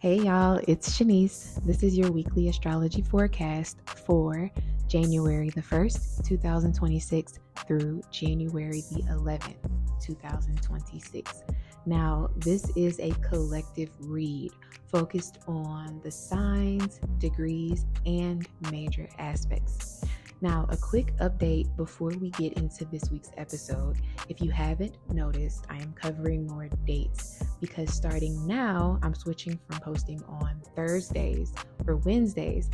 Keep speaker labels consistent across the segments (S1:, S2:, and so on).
S1: Hey y'all, it's Shanice. This is your weekly astrology forecast for January the 1st, 2026 through January the 11th, 2026. Now, this is a collective read focused on the signs, degrees, and major aspects. Now, a quick update before we get into this week's episode. If you haven't noticed, I am covering more dates because starting now, I'm switching from posting on Thursdays or Wednesdays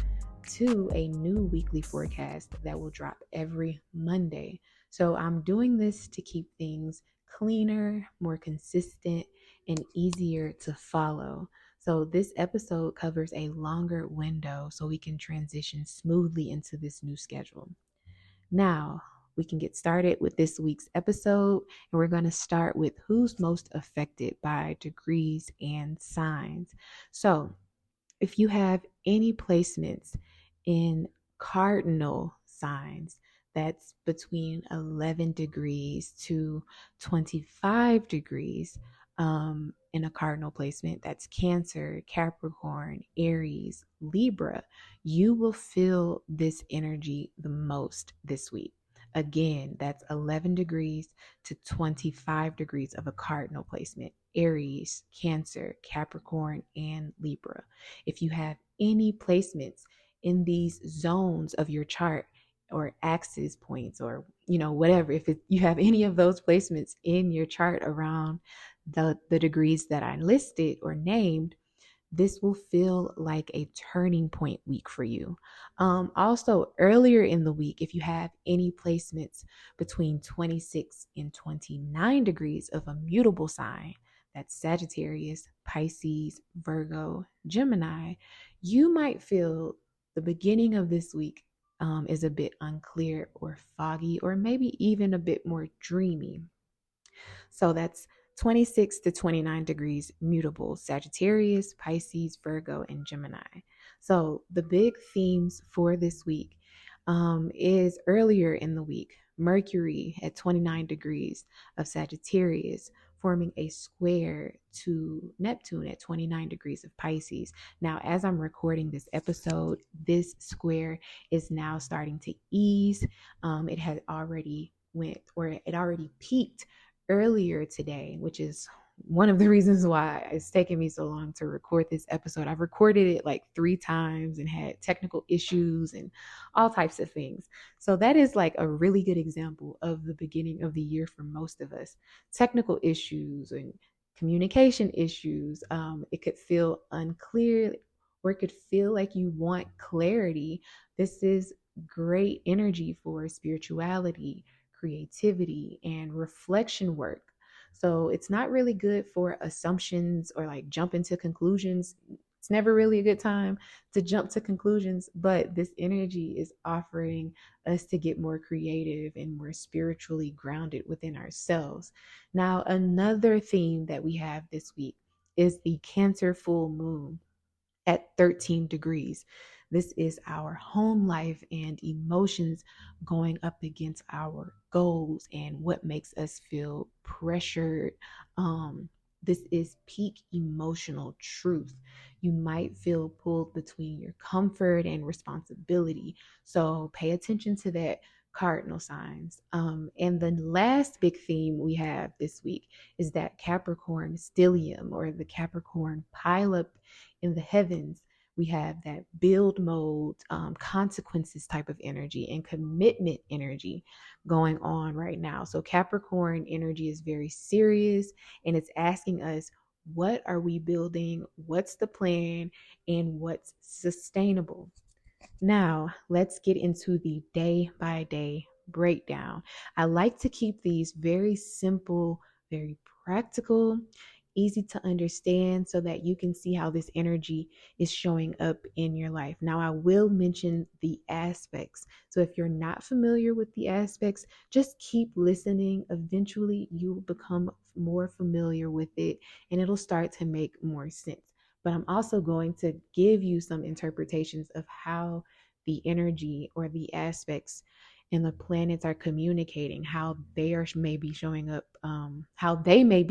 S1: to a new weekly forecast that will drop every Monday. So I'm doing this to keep things cleaner, more consistent, and easier to follow. So this episode covers a longer window so we can transition smoothly into this new schedule. Now, we can get started with this week's episode, and we're going to start with who's most affected by degrees and signs. So, if you have any placements in cardinal signs, that's between 11 degrees to 25 degrees in a cardinal placement, that's Cancer, Capricorn, Aries, Libra, you will feel this energy the most this week. Again, that's 11 degrees to 25 degrees of a cardinal placement. Aries, Cancer, Capricorn, and Libra. If you have any placements in these zones of your chart or axis points or whatever, if you have any of those placements in your chart around the degrees that I listed or named, this will feel like a turning point week for you. Also, earlier in the week, if you have any placements between 26 and 29 degrees of a mutable sign, that's Sagittarius, Pisces, Virgo, Gemini, you might feel the beginning of this week is a bit unclear or foggy, or maybe even a bit more dreamy. So that's 26 to 29 degrees mutable, Sagittarius, Pisces, Virgo, and Gemini. So the big themes for this week is earlier in the week, Mercury at 29 degrees of Sagittarius, forming a square to Neptune at 29 degrees of Pisces. Now, as I'm recording this episode, this square is now starting to ease. It had already it already peaked earlier today, which is one of the reasons why it's taken me so long to record this episode. I've recorded it like 3 times and had technical issues and all types of things. So that is like a really good example of the beginning of the year for most of us. Technical issues and communication issues. It could feel unclear, or it could feel like you want clarity. This is great energy for spirituality, creativity, and reflection work. So it's not really good for assumptions or like jump into conclusions. It's never really a good time to jump to conclusions, but this energy is offering us to get more creative and more spiritually grounded within ourselves. Now, another theme that we have this week is the Cancer full moon at 13 degrees. This is our home life and emotions going up against our goals and what makes us feel pressured. This is peak emotional truth. You might feel pulled between your comfort and responsibility. So pay attention to that, cardinal signs. And the last big theme we have this week is that Capricorn stellium, or the Capricorn pileup in the heavens. We have that build mode, consequences type of energy and commitment energy going on right now. So Capricorn energy is very serious, and it's asking us, what are we building? What's the plan? And what's sustainable? Now, let's get into the day by day breakdown. I like to keep these very simple, very practical, easy to understand, so that you can see how this energy is showing up in your life. Now, I will mention the aspects. So if you're not familiar with the aspects, just keep listening. Eventually, you will become more familiar with it and it'll start to make more sense. But I'm also going to give you some interpretations of how the energy or the aspects and the planets are communicating, how they may be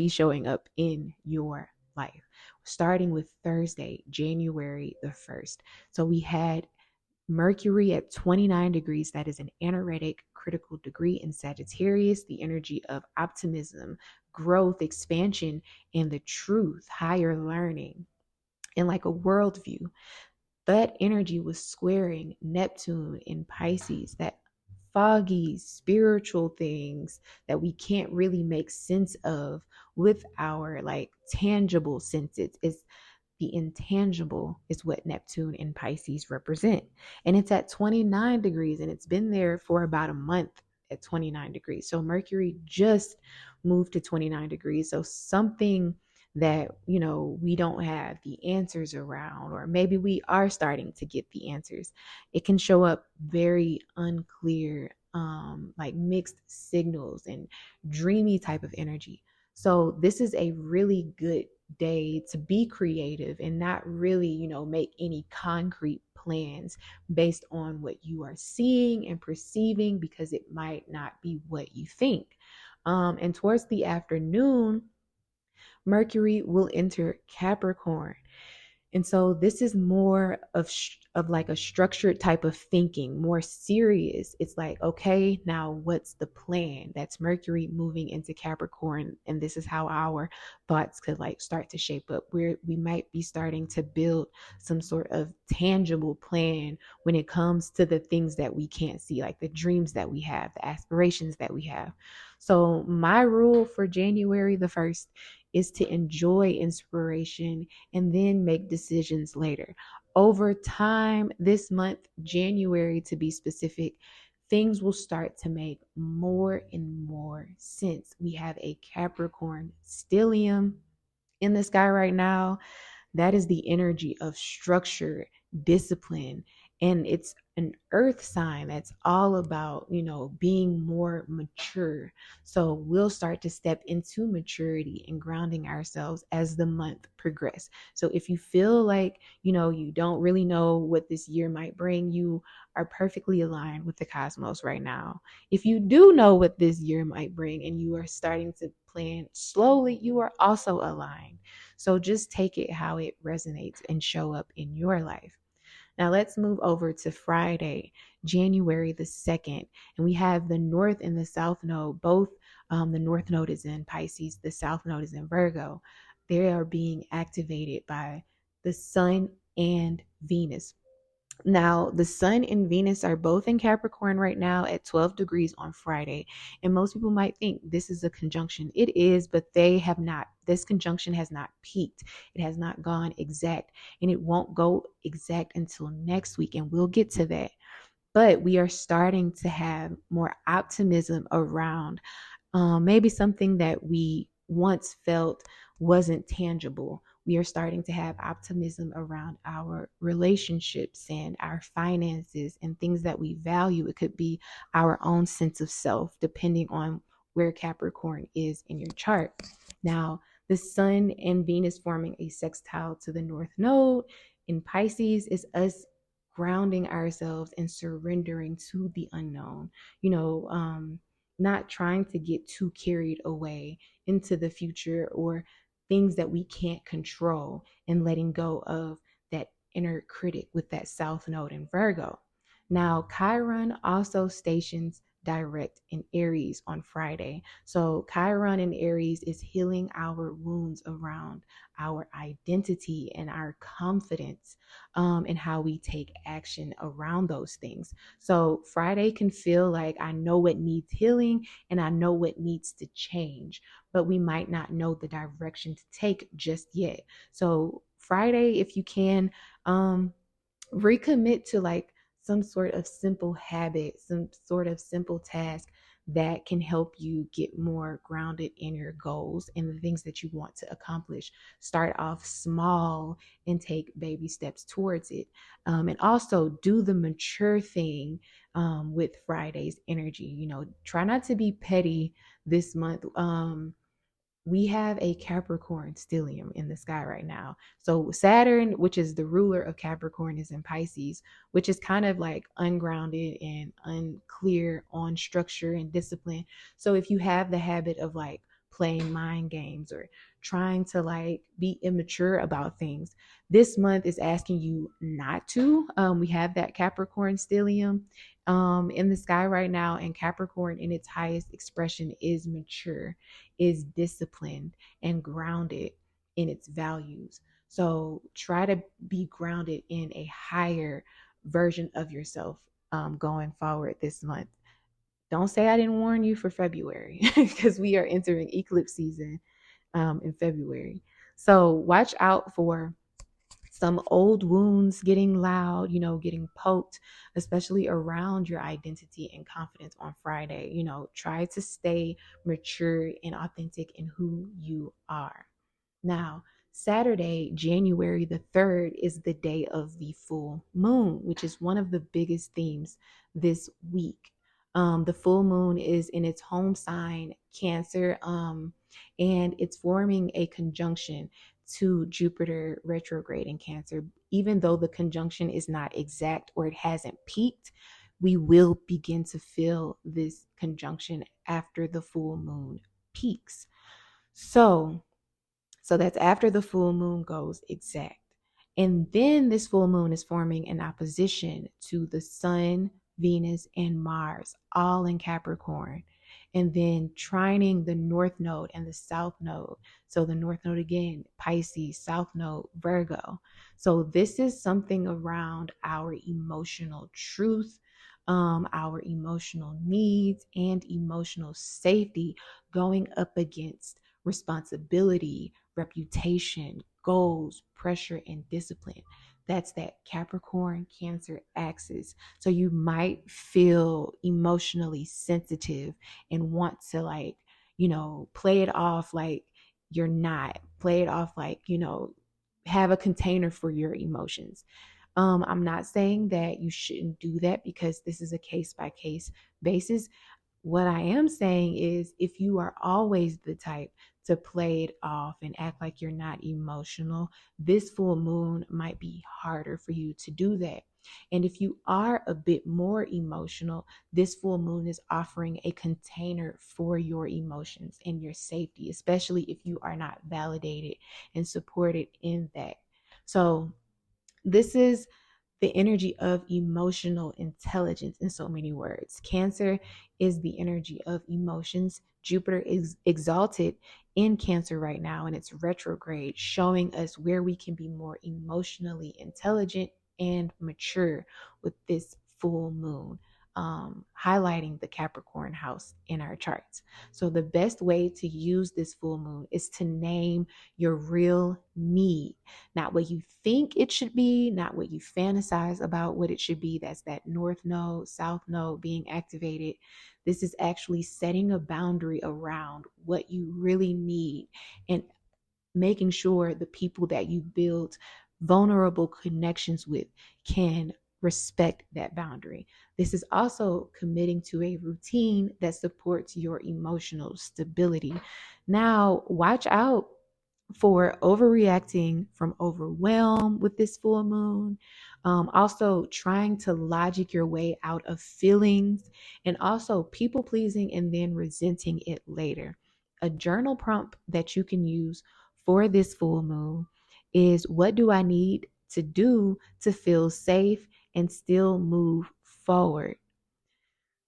S1: showing up in your life, starting with Thursday, January the 1st. So we had Mercury at 29 degrees. That is an anaretic critical degree in Sagittarius, the energy of optimism, growth, expansion, and the truth, higher learning, and like a worldview. That energy was squaring Neptune in Pisces, that foggy spiritual things that we can't really make sense of with our like tangible senses. It's the intangible is what Neptune and Pisces represent. And it's at 29 degrees and it's been there for about a month at 29 degrees. So Mercury just moved to 29 degrees. So something that, we don't have the answers around, or maybe we are starting to get the answers. It can show up very unclear, like mixed signals and dreamy type of energy. So this is a really good day to be creative and not really, make any concrete plans based on what you are seeing and perceiving, because it might not be what you think. And towards the afternoon, Mercury will enter Capricorn. And so this is more of like a structured type of thinking, more serious. It's like, okay, now what's the plan? That's Mercury moving into Capricorn. And this is how our thoughts could like start to shape up, where we might be starting to build some sort of tangible plan when it comes to the things that we can't see, like the dreams that we have, the aspirations that we have. So my rule for January the 1st is to enjoy inspiration and then make decisions later. Over time, this month, January to be specific, things will start to make more and more sense. We have a Capricorn stellium in the sky right now. That is the energy of structure, discipline, and it's an earth sign that's all about, being more mature. So we'll start to step into maturity and grounding ourselves as the month progresses. So if you feel like, you don't really know what this year might bring, you are perfectly aligned with the cosmos right now. If you do know what this year might bring and you are starting to plan slowly, you are also aligned. So just take it how it resonates and show up in your life. Now let's move over to Friday, January the 2nd. And we have the North and the South Node. Both the North Node is in Pisces, the South Node is in Virgo. They are being activated by the Sun and Venus. Now, the Sun and Venus are both in Capricorn right now at 12 degrees on Friday. And most people might think this is a conjunction. It is, but this conjunction has not peaked. It has not gone exact, and it won't go exact until next week. And we'll get to that. But we are starting to have more optimism around maybe something that we once felt wasn't tangible. We are starting to have optimism around our relationships and our finances and things that we value. It could be our own sense of self, depending on where Capricorn is in your chart. Now, the Sun and Venus forming a sextile to the North Node in Pisces is us grounding ourselves and surrendering to the unknown. Not trying to get too carried away into the future or things that we can't control, and letting go of that inner critic with that South Node in Virgo. Now, Chiron also stations direct in Aries on Friday. So Chiron in Aries is healing our wounds around our identity and our confidence, and how we take action around those things. So Friday can feel like I know what needs healing and I know what needs to change, but we might not know the direction to take just yet. So Friday, if you can, recommit to like some sort of simple habit, some sort of simple task that can help you get more grounded in your goals and the things that you want to accomplish. Start off small and take baby steps towards it. And also do the mature thing with Friday's energy. Try not to be petty this month. We have a Capricorn stellium in the sky right now. So Saturn, which is the ruler of Capricorn, is in Pisces, which is kind of like ungrounded and unclear on structure and discipline. So if you have the habit of like playing mind games or trying to like be immature about things. This month is asking you not to. We have that Capricorn stellium in the sky right now, and Capricorn in its highest expression is mature, is disciplined, and grounded in its values. So try to be grounded in a higher version of yourself going forward this month. Don't say I didn't warn you for February because we are entering eclipse season in February. So watch out for some old wounds getting loud, getting poked, especially around your identity and confidence on Friday. Try to stay mature and authentic in who you are. Now, Saturday, January the 3rd, is the day of the full moon, which is one of the biggest themes this week. The full moon is in its home sign, Cancer, and it's forming a conjunction to Jupiter retrograde in Cancer. Even though the conjunction is not exact or it hasn't peaked, we will begin to feel this conjunction after the full moon peaks. So that's after the full moon goes exact. And then this full moon is forming an opposition to the Sun, Venus, and Mars, all in Capricorn. And then trining the North Node and the South Node. So the North Node again, Pisces, South Node, Virgo. So this is something around our emotional truth, our emotional needs, and emotional safety going up against responsibility, reputation, goals, pressure, and discipline. That's that Capricorn Cancer axis. So you might feel emotionally sensitive and want to play it off like you're not, play it off like, have a container for your emotions. I'm not saying that you shouldn't do that because this is a case by case basis. What I am saying is if you are always the type to play it off and act like you're not emotional, this full moon might be harder for you to do that. And if you are a bit more emotional, this full moon is offering a container for your emotions and your safety, especially if you are not validated and supported in that. So this is the energy of emotional intelligence in so many words. Cancer is the energy of emotions. Jupiter is exalted in Cancer right now, and it's retrograde, showing us where we can be more emotionally intelligent and mature with this full moon, highlighting the Capricorn house in our charts. So the best way to use this full moon is to name your real need, not what you think it should be, not what you fantasize about what it should be. That's that North Node, South Node being activated. This is actually setting a boundary around what you really need and making sure the people that you build vulnerable connections with can respect that boundary. This is also committing to a routine that supports your emotional stability. Now, watch out for overreacting from overwhelm with this full moon. Also trying to logic your way out of feelings, and also people pleasing and then resenting it later. A journal prompt that you can use for this full moon is, what do I need to do to feel safe and still move forward?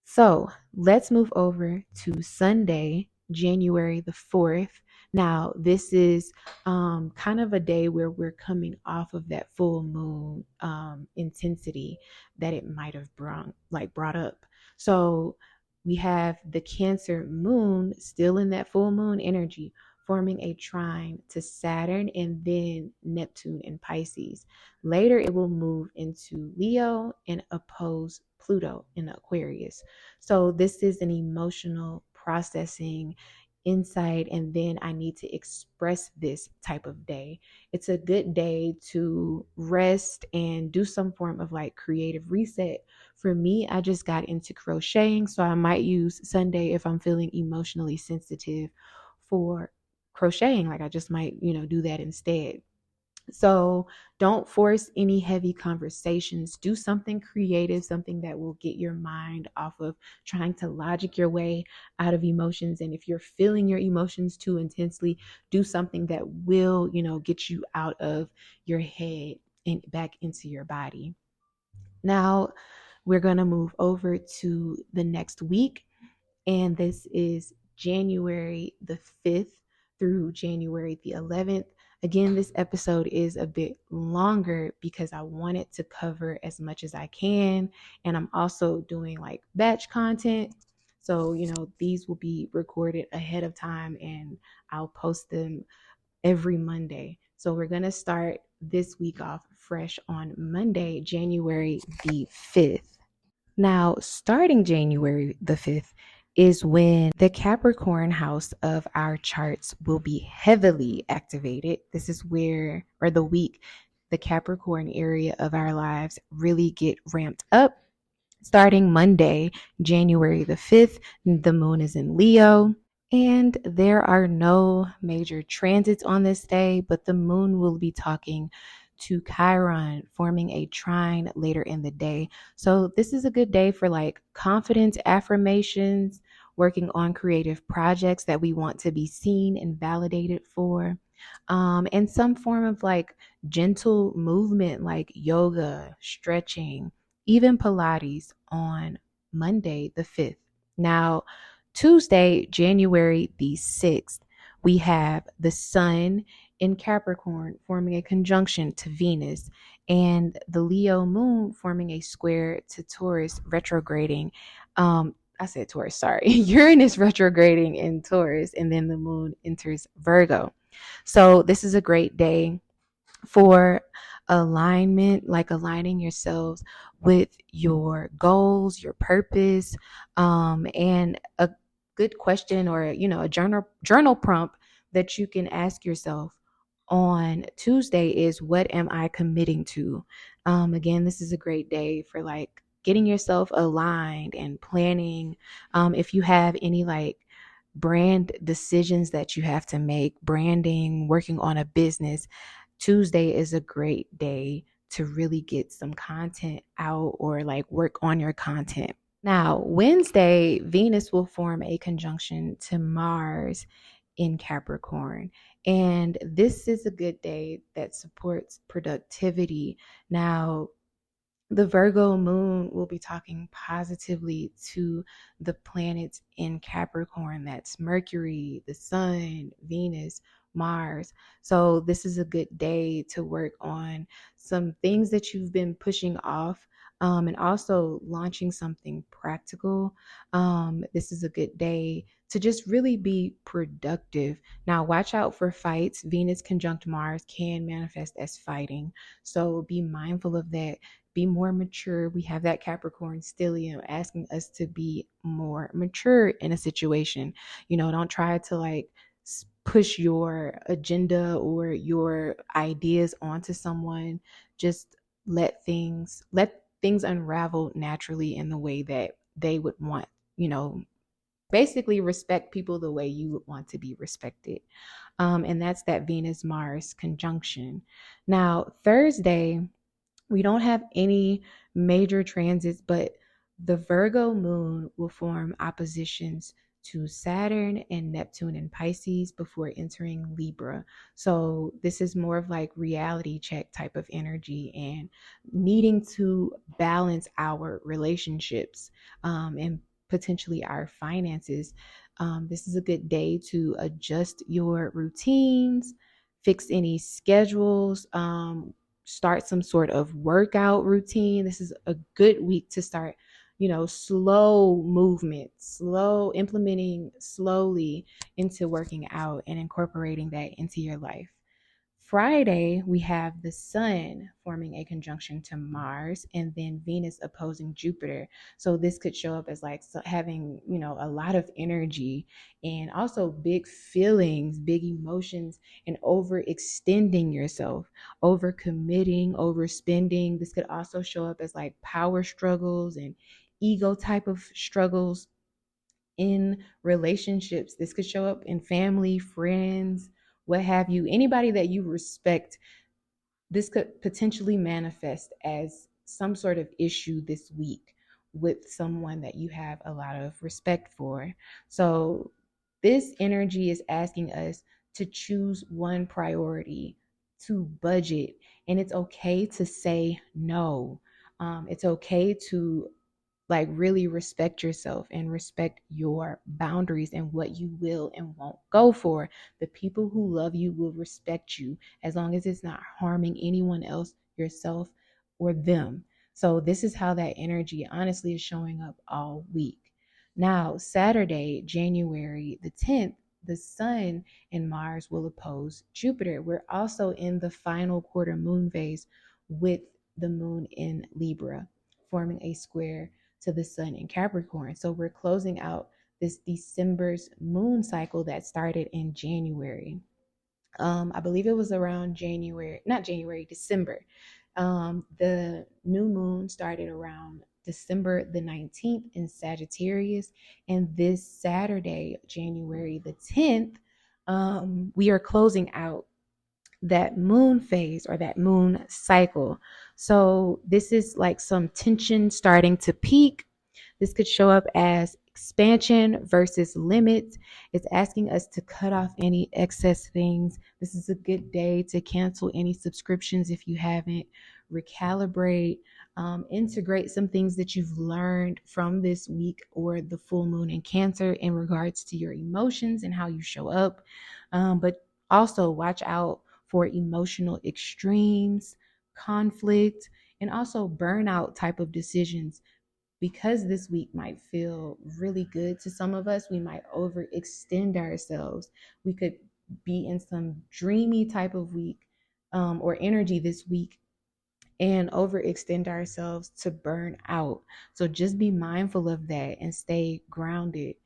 S1: So let's move over to Sunday, January the 4th. Now, this is kind of a day where we're coming off of that full moon intensity that it might have brought up. So we have the Cancer moon still in that full moon energy, forming a trine to Saturn and then Neptune in Pisces. Later, it will move into Leo and oppose Pluto in Aquarius. So this is an emotional processing insight, and then I need to express this type of day. It's a good day to rest and do some form of like creative reset. For me, I just got into crocheting, so I might use Sunday if I'm feeling emotionally sensitive for crocheting. Like I just might, do that instead. So don't force any heavy conversations. Do something creative, something that will get your mind off of trying to logic your way out of emotions. And if you're feeling your emotions too intensely, do something that will, get you out of your head and back into your body. Now, we're going to move over to the next week, and this is January the 5th through January the 11th. Again, this episode is a bit longer because I wanted to cover as much as I can, and I'm also doing like batch content. So, these will be recorded ahead of time and I'll post them every Monday. So we're going to start this week off fresh on Monday, January the 5th. Now, starting January the 5th is when the Capricorn house of our charts will be heavily activated. This is where, or the week, the Capricorn area of our lives really get ramped up. Starting Monday, January the 5th, the moon is in Leo. And there are no major transits on this day, but the moon will be talking to Chiron, forming a trine later in the day. So this is a good day for like confident affirmations, working on creative projects that we want to be seen and validated for, and some form of like gentle movement like yoga, stretching, even Pilates on Monday the 5th. Now, Tuesday, January the 6th, we have the sun in Capricorn forming a conjunction to Venus and the Leo moon forming a square to Taurus retrograding. I said Taurus, sorry. Uranus retrograding in Taurus, and then the moon enters Virgo. So this is a great day for alignment, like aligning yourselves with your goals, your purpose, and a good question, or a journal prompt that you can ask yourself on Tuesday is, what am I committing to? Again, this is a great day for like getting yourself aligned and planning. If you have any like brand decisions that you have to make, branding, working on a business, Tuesday is a great day to really get some content out or like work on your content. Now, Wednesday, Venus will form a conjunction to Mars in Capricorn. And this is a good day that supports productivity. Now, the Virgo moon will be talking positively to the planets in Capricorn. That's Mercury, the sun, Venus, Mars. So this is a good day to work on some things that you've been pushing off, and also launching something practical. This is a good day to just really be productive. Now, watch out for fights. Venus conjunct Mars can manifest as fighting. So be mindful of that. Be more mature. We have that Capricorn stellium asking us to be more mature in a situation. Don't try to like push your agenda or your ideas onto someone. Just let things unravel naturally in the way that they would want. Basically respect people the way you would want to be respected. And that's that Venus Mars conjunction. Now, Thursday, we don't have any major transits, but the Virgo moon will form oppositions to Saturn and Neptune and Pisces before entering Libra. So this is more of like reality check type of energy and needing to balance our relationships, and potentially our finances. This is a good day to adjust your routines, fix any schedules, start some sort of workout routine. This is a good week to start, slow movement, slow implementing slowly into working out and incorporating that into your life. Friday, we have the sun forming a conjunction to Mars and then Venus opposing Jupiter. So this could show up as like having, a lot of energy and also big feelings, big emotions, and overextending yourself, overcommitting, overspending. This could also show up as like power struggles and ego type of struggles in relationships. This could show up in family, friends, what have you, anybody that you respect. this could potentially manifest as some sort of issue this week with someone that you have a lot of respect for. So this energy is asking us to choose one priority, to budget, and it's okay to say no. It's okay to like really respect yourself and respect your boundaries and what you will and won't go for. The people who love you will respect you as long as it's not harming anyone else, yourself, or them. So this is how that energy honestly is showing up all week. Now, Saturday, January the 10th, the sun and Mars will oppose Jupiter. We're also in the final quarter moon phase with the moon in Libra, forming a square to the sun in Capricorn. So we're closing out this December's moon cycle that started in January. I believe it was around January, not January, December. The new moon started around December the 19th in Sagittarius. And this Saturday, January the 10th, we are closing out that moon phase or that moon cycle. So this is like some tension starting to peak. This could show up as expansion versus limits. It's asking us to cut off any excess things. This is a good day to cancel any subscriptions if you haven't, recalibrate, integrate some things that you've learned from this week or the full moon in Cancer in regards to your emotions and how you show up. But also watch out for emotional extremes, conflict, and also burnout type of decisions. Because this week might feel really good to some of us, we might overextend ourselves. We could be in some dreamy type of week or energy this week and overextend ourselves to burn out. So just be mindful of that and stay grounded.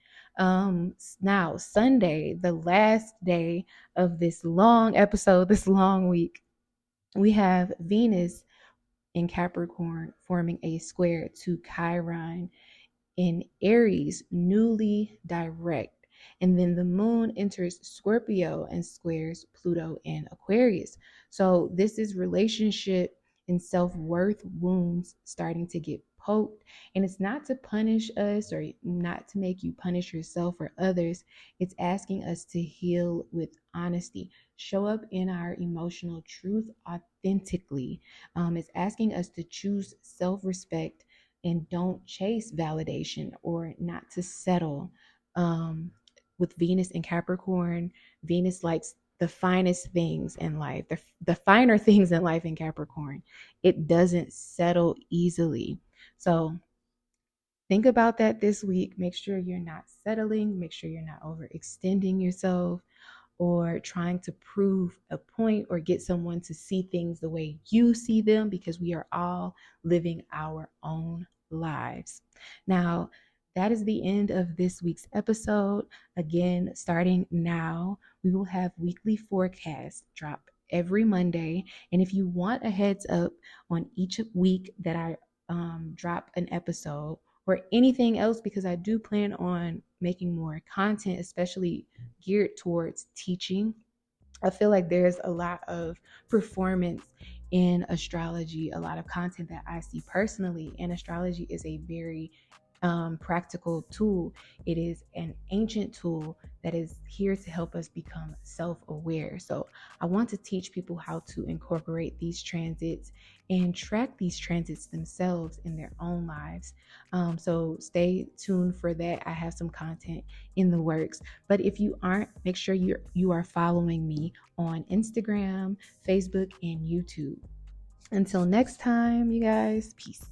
S1: Now, Sunday, the last day of this long episode, this long week, we have Venus in Capricorn forming a square to Chiron in Aries, newly direct. And then the moon enters Scorpio and squares Pluto in Aquarius. So this is relationship and self-worth wounds starting to get poked. And it's not to punish us or not to make you punish yourself or others. It's asking us to heal with honesty, show up in our emotional truth authentically. It's asking us to choose self-respect and don't chase validation or not to settle. With Venus in Capricorn, Venus likes the finest things in life, the finer things in life in Capricorn. It doesn't settle easily. So think about that this week. Make sure you're not settling. Make sure you're not overextending yourself or trying to prove a point or get someone to see things the way you see them, because we are all living our own lives. Now, that is the end of this week's episode. Again, starting now, we will have weekly forecasts drop every Monday. And if you want a heads up on each week that I drop an episode or anything else, because I do plan on making more content, especially geared towards teaching. I feel like there's a lot of performance in astrology, a lot of content that I see personally, and astrology is a very practical tool. It is an ancient tool that is here to help us become self-aware. So I want to teach people how to incorporate these transits and track these transits themselves in their own lives. So stay tuned for that. I have some content in the works. But if you aren't, make sure you are following me on Instagram, Facebook, and YouTube. Until next time, you guys, peace.